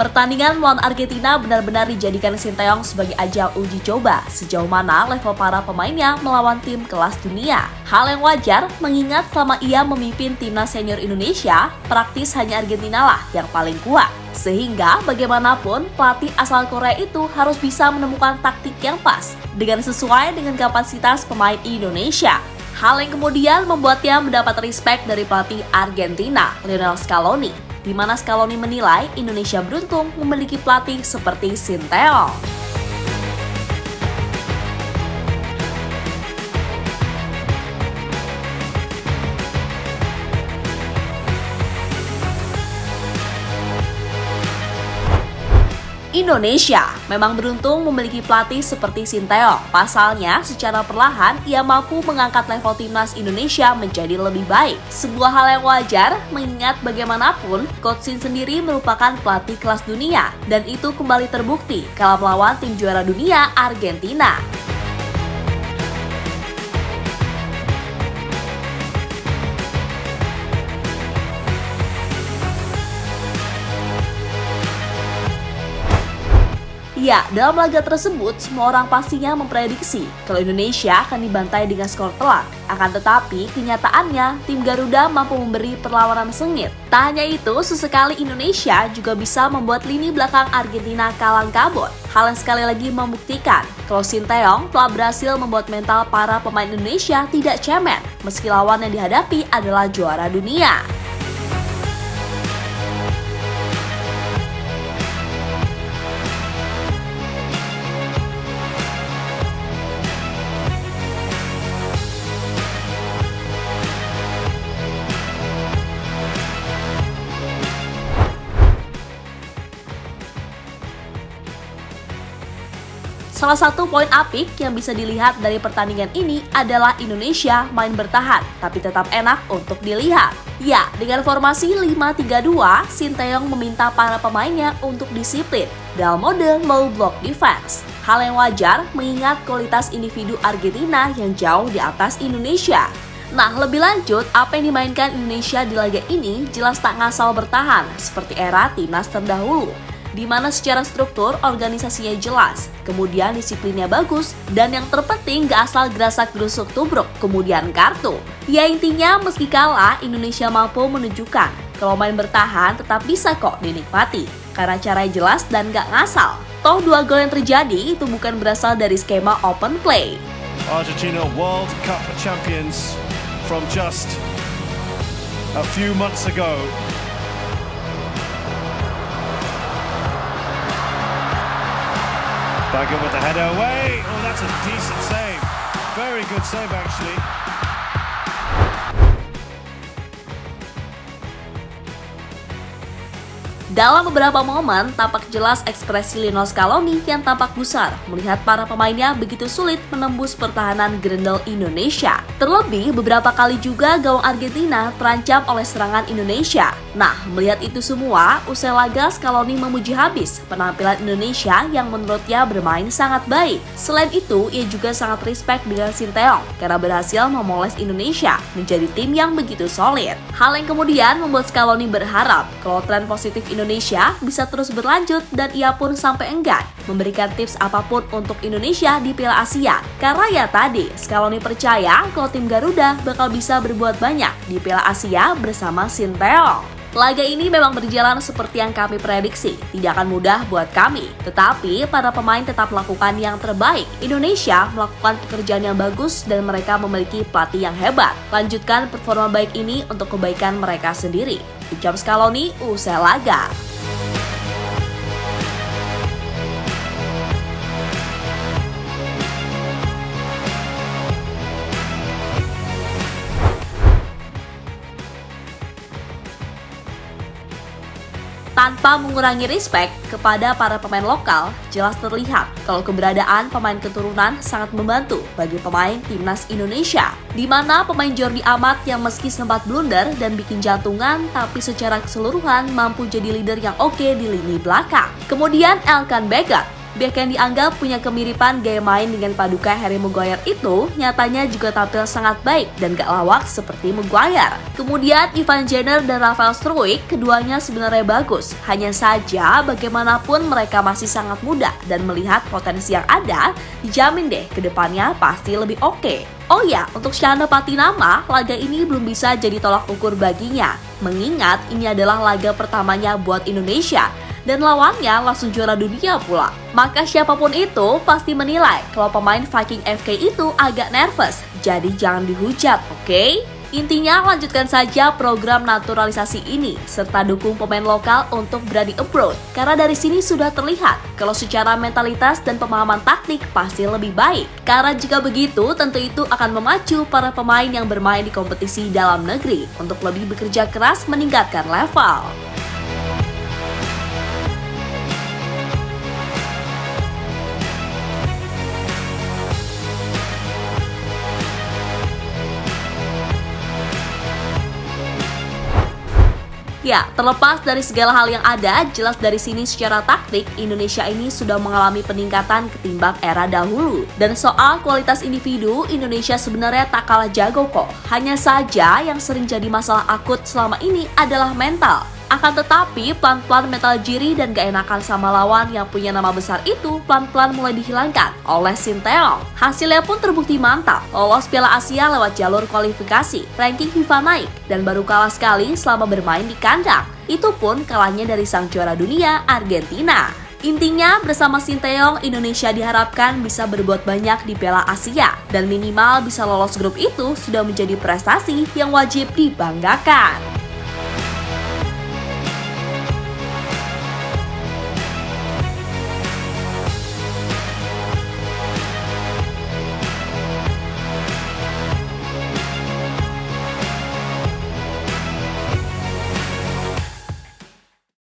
Pertandingan melawan Argentina benar-benar dijadikan Sinteyong sebagai ajang uji coba sejauh mana level para pemainnya melawan tim kelas dunia. Hal yang wajar mengingat selama ia memimpin timnas senior Indonesia, praktis hanya Argentina lah yang paling kuat. Sehingga bagaimanapun pelatih asal Korea itu harus bisa menemukan taktik yang pas dengan sesuai dengan kapasitas pemain Indonesia. Hal yang kemudian membuatnya mendapat respect dari pelatih Argentina, Lionel Scaloni, di mana Scaloni menilai Indonesia beruntung memiliki pelatih seperti Sinteyong. Indonesia memang beruntung memiliki pelatih seperti Sinteyong. Pasalnya, secara perlahan ia mampu mengangkat level timnas Indonesia menjadi lebih baik. Sebuah hal yang wajar mengingat bagaimanapun Coach Shin sendiri merupakan pelatih kelas dunia dan itu kembali terbukti kala melawan tim juara dunia Argentina. Ya, dalam laga tersebut, semua orang pastinya memprediksi kalau Indonesia akan dibantai dengan skor telak. Akan tetapi, kenyataannya, tim Garuda mampu memberi perlawanan sengit. Tak hanya itu, sesekali Indonesia juga bisa membuat lini belakang Argentina kalang kabut. Hal yang sekali lagi membuktikan kalau Sinteyong telah berhasil membuat mental para pemain Indonesia tidak cemen, meski lawan yang dihadapi adalah juara dunia. Salah satu poin apik yang bisa dilihat dari pertandingan ini adalah Indonesia main bertahan, tapi tetap enak untuk dilihat. Ya, dengan formasi 5-3-2, Sinteyong meminta para pemainnya untuk disiplin dalam mode low block defense. Hal yang wajar mengingat kualitas individu Argentina yang jauh di atas Indonesia. Nah, lebih lanjut, apa yang dimainkan Indonesia di laga ini jelas tak ngasal bertahan, seperti era timnas terdahulu, di mana secara struktur organisasinya jelas, kemudian disiplinnya bagus, dan yang terpenting gak asal gerasak-gerusuk tubruk, kemudian kartu. Ya intinya meski kalah, Indonesia mampu menunjukkan kalau main bertahan tetap bisa kok dinikmati, karena caranya jelas dan gak ngasal. Toh 2 gol yang terjadi itu bukan berasal dari skema open play. Argentina World Cup champions from just a few months ago. Baggett with the header away. Oh, that's a decent save. Very good save, actually. Dalam beberapa momen, tampak jelas ekspresi Lionel Scaloni yang tampak gusar melihat para pemainnya begitu sulit menembus pertahanan Grendel Indonesia. Terlebih, beberapa kali juga gawang Argentina terancam oleh serangan Indonesia. Nah, melihat itu semua, usai laga Scaloni memuji habis penampilan Indonesia yang menurutnya bermain sangat baik. Selain itu, ia juga sangat respect dengan Sinteyong karena berhasil memoles Indonesia menjadi tim yang begitu solid. Hal yang kemudian membuat Scaloni berharap kalau tren positif Indonesia bisa terus berlanjut dan ia pun sampai enggan memberikan tips apapun untuk Indonesia di Piala Asia. Karena ya tadi, Scaloni percaya kalau tim Garuda bakal bisa berbuat banyak di Piala Asia bersama Sinteyong. Laga ini memang berjalan seperti yang kami prediksi, tidak akan mudah buat kami. Tetapi para pemain tetap melakukan yang terbaik. Indonesia melakukan pekerjaan yang bagus dan mereka memiliki pelatih yang hebat. Lanjutkan performa baik ini untuk kebaikan mereka sendiri. Ucap Scaloni usai laga. Tanpa mengurangi respect kepada para pemain lokal, jelas terlihat kalau keberadaan pemain keturunan sangat membantu bagi pemain timnas Indonesia. Di mana pemain Jordi Amat yang meski sempat blunder dan bikin jantungan, tapi secara keseluruhan mampu jadi leader yang oke di lini belakang. Kemudian Elkan Baggett Bek yang dianggap punya kemiripan gaya main dengan paduka Harry Maguire itu nyatanya juga tampil sangat baik dan gak lawak seperti Maguire. Kemudian Ivan Jenner dan Rafael Struijk, keduanya sebenarnya bagus. Hanya saja bagaimanapun mereka masih sangat muda dan melihat potensi yang ada, dijamin deh kedepannya pasti lebih oke. Oh ya, untuk Shana Patinama, laga ini belum bisa jadi tolak ukur baginya. Mengingat ini adalah laga pertamanya buat Indonesia dan lawannya langsung juara dunia pula. Maka siapapun itu pasti menilai kalau pemain Viking FK itu agak nervous, jadi jangan dihujat, oke? Intinya lanjutkan saja program naturalisasi ini serta dukung pemain lokal untuk berani abroad. Karena dari sini sudah terlihat kalau secara mentalitas dan pemahaman taktik pasti lebih baik. Karena jika begitu tentu itu akan memacu para pemain yang bermain di kompetisi dalam negeri untuk lebih bekerja keras meningkatkan level. Ya, terlepas dari segala hal yang ada, jelas dari sini secara taktik, Indonesia ini sudah mengalami peningkatan ketimbang era dahulu. Dan soal kualitas individu, Indonesia sebenarnya tak kalah jago kok. Hanya saja yang sering jadi masalah akut selama ini adalah mental. Akan tetapi, pelan-pelan mental Jiri dan gak enakan sama lawan yang punya nama besar itu pelan-pelan mulai dihilangkan oleh Sinteyong. Hasilnya pun terbukti mantap, lolos Piala Asia lewat jalur kualifikasi, ranking FIFA naik, dan baru kalah sekali selama bermain di kandang. Itu pun kalahnya dari sang juara dunia, Argentina. Intinya, bersama Sinteyong, Indonesia diharapkan bisa berbuat banyak di Piala Asia, dan minimal bisa lolos grup itu sudah menjadi prestasi yang wajib dibanggakan.